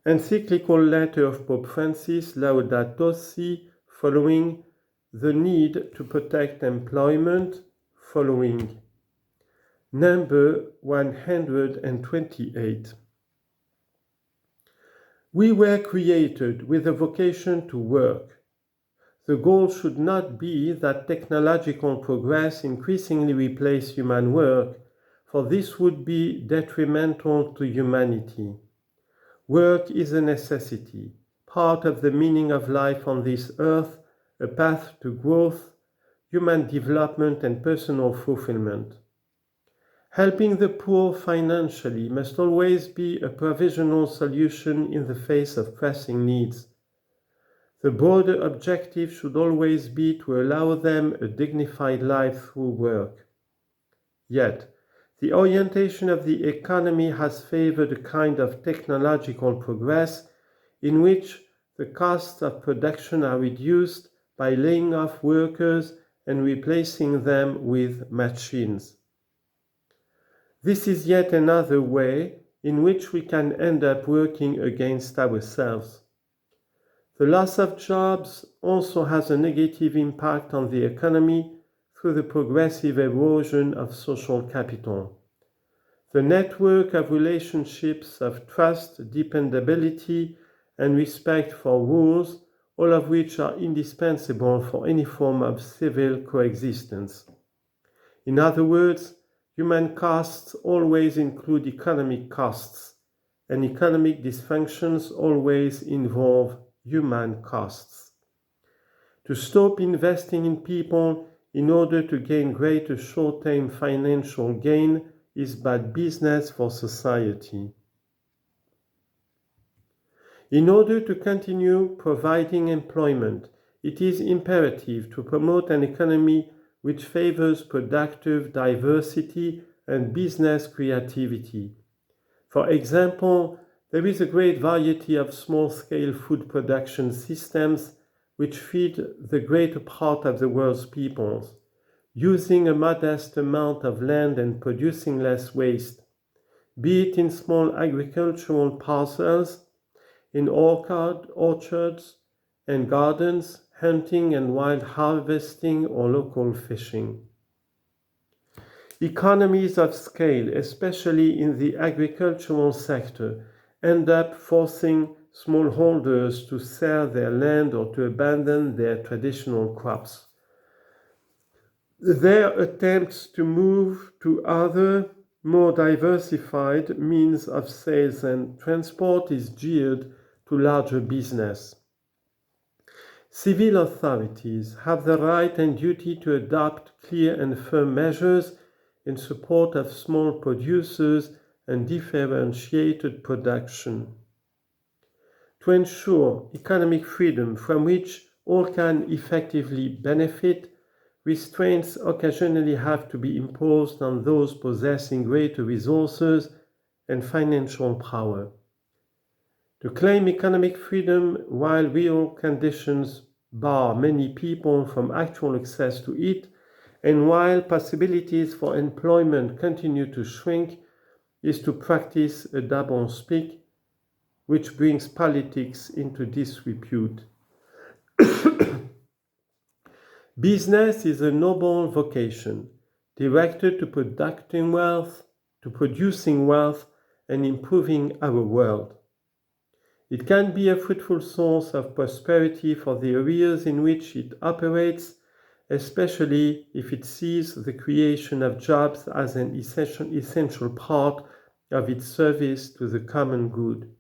Encyclical letter of Pope Francis, LAUDATO Si, following the need to protect employment, following number 128. We were created with a vocation to work. The goal should not be that technological progress increasingly replace human work, for this would be detrimental to humanity. Work is a necessity, part of the meaning of life on this earth, a path to growth, human development, and personal fulfillment. Helping the poor financially must always be a provisional solution in the face of pressing needs. The broader objective should always be to allow them a dignified life through work. Yet, the orientation of the economy has favored a kind of technological progress in which the costs of production are reduced by laying off workers and replacing them with machines. This is yet another way in which we can end up working against ourselves. The loss of jobs also has a negative impact on the economy through the progressive erosion of social capital. The network of relationships of trust, dependability, and respect for rules, all of which are indispensable for any form of civil coexistence. In other words, human costs always include economic costs, and economic dysfunctions always involve human costs. To stop investing in people in order to gain greater short-term financial gain is bad business for society. In order to continue providing employment, it is imperative to promote an economy which favors productive diversity and business creativity. For example, there is a great variety of small-scale food production systems which feed the greater part of the world's peoples, using a modest amount of land and producing less waste, be it in small agricultural parcels, in orchards and gardens, hunting and wild harvesting, or local fishing. Economies of scale, especially in the agricultural sector, end up forcing smallholders to sell their land or to abandon their traditional crops. Their attempts to move to other, more diversified means of sales and transport is geared to larger business. Civil authorities have the right and duty to adopt clear and firm measures in support of small producers and differentiated production. To ensure economic freedom from which all can effectively benefit, restraints occasionally have to be imposed on those possessing greater resources and financial power. To claim economic freedom while real conditions bar many people from actual access to it, and while possibilities for employment continue to shrink, is to practice a double-speak, which brings politics into disrepute. Business is a noble vocation, directed to producing wealth, and improving our world. It can be a fruitful source of prosperity for the areas in which it operates, especially if it sees the creation of jobs as an essential part of its service to the common good.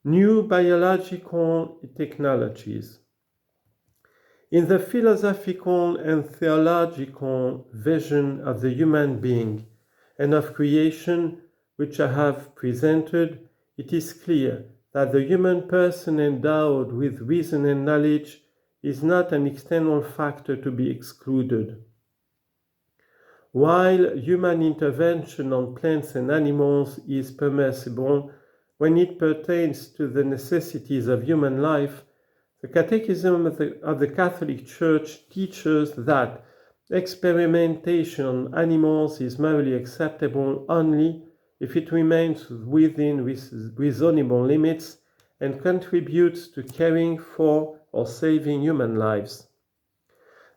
New biological technologies. In the philosophical and theological vision of the human being and of creation which I have presented, it is clear that the human person endowed with reason and knowledge is not an external factor to be excluded. While human intervention on plants and animals is permissible when it pertains to the necessities of human life, the Catechism of the Catholic Church teaches that experimentation on animals is morally acceptable only if it remains within reasonable limits and contributes to caring for or saving human lives.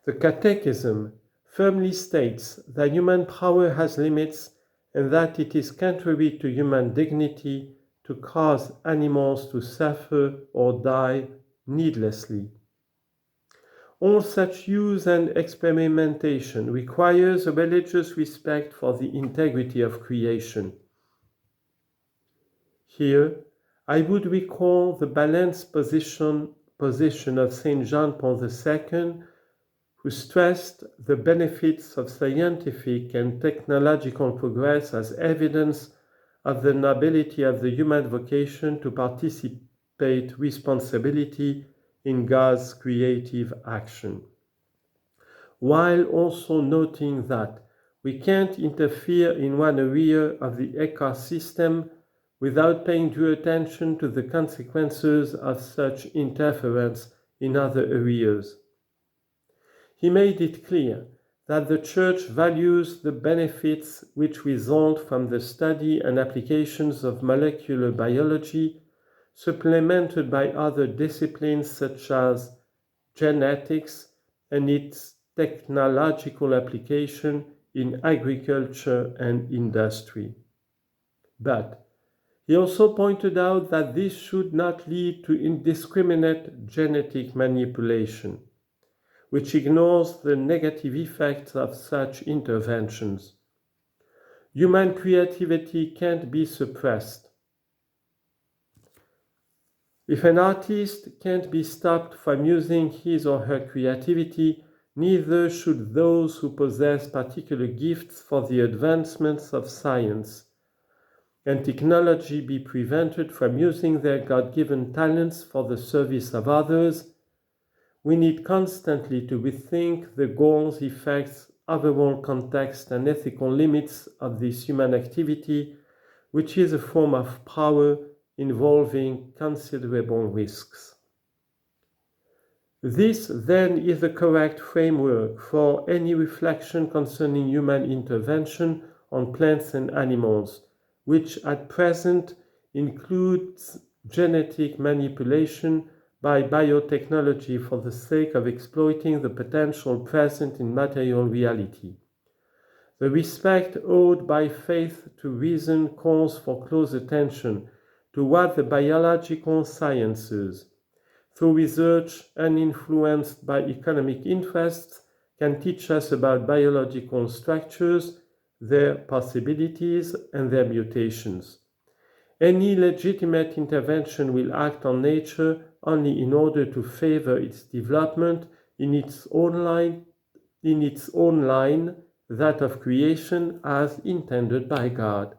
The Catechism firmly states that human power has limits and that it is contrary to human dignity to cause animals to suffer or die needlessly. All such use and experimentation requires a religious respect for the integrity of creation. Here, I would recall the balanced position of St. John Paul II, who stressed the benefits of scientific and technological progress as evidence of the nobility of the human vocation to participate responsibly in God's creative action, while also noting that we can't interfere in one area of the ecosystem without paying due attention to the consequences of such interference in other areas. He made it clear that the Church values the benefits which result from the study and applications of molecular biology, supplemented by other disciplines such as genetics and its technological application in agriculture and industry. But he also pointed out that this should not lead to indiscriminate genetic manipulation, which ignores the negative effects of such interventions. Human creativity can't be suppressed. If an artist can't be stopped from using his or her creativity, neither should those who possess particular gifts for the advancements of science and technology be prevented from using their God-given talents for the service of others. We need constantly to rethink the goals, effects, overall context, and ethical limits of this human activity, which is a form of power involving considerable risks. This, then, is the correct framework for any reflection concerning human intervention on plants and animals, which at present includes genetic manipulation by biotechnology for the sake of exploiting the potential present in material reality. The respect owed by faith to reason calls for close attention to what the biological sciences, through research uninfluenced by economic interests, can teach us about biological structures, their possibilities, and their mutations. Any legitimate intervention will act on nature only in order to favor its development in its own line, that of creation as intended by God.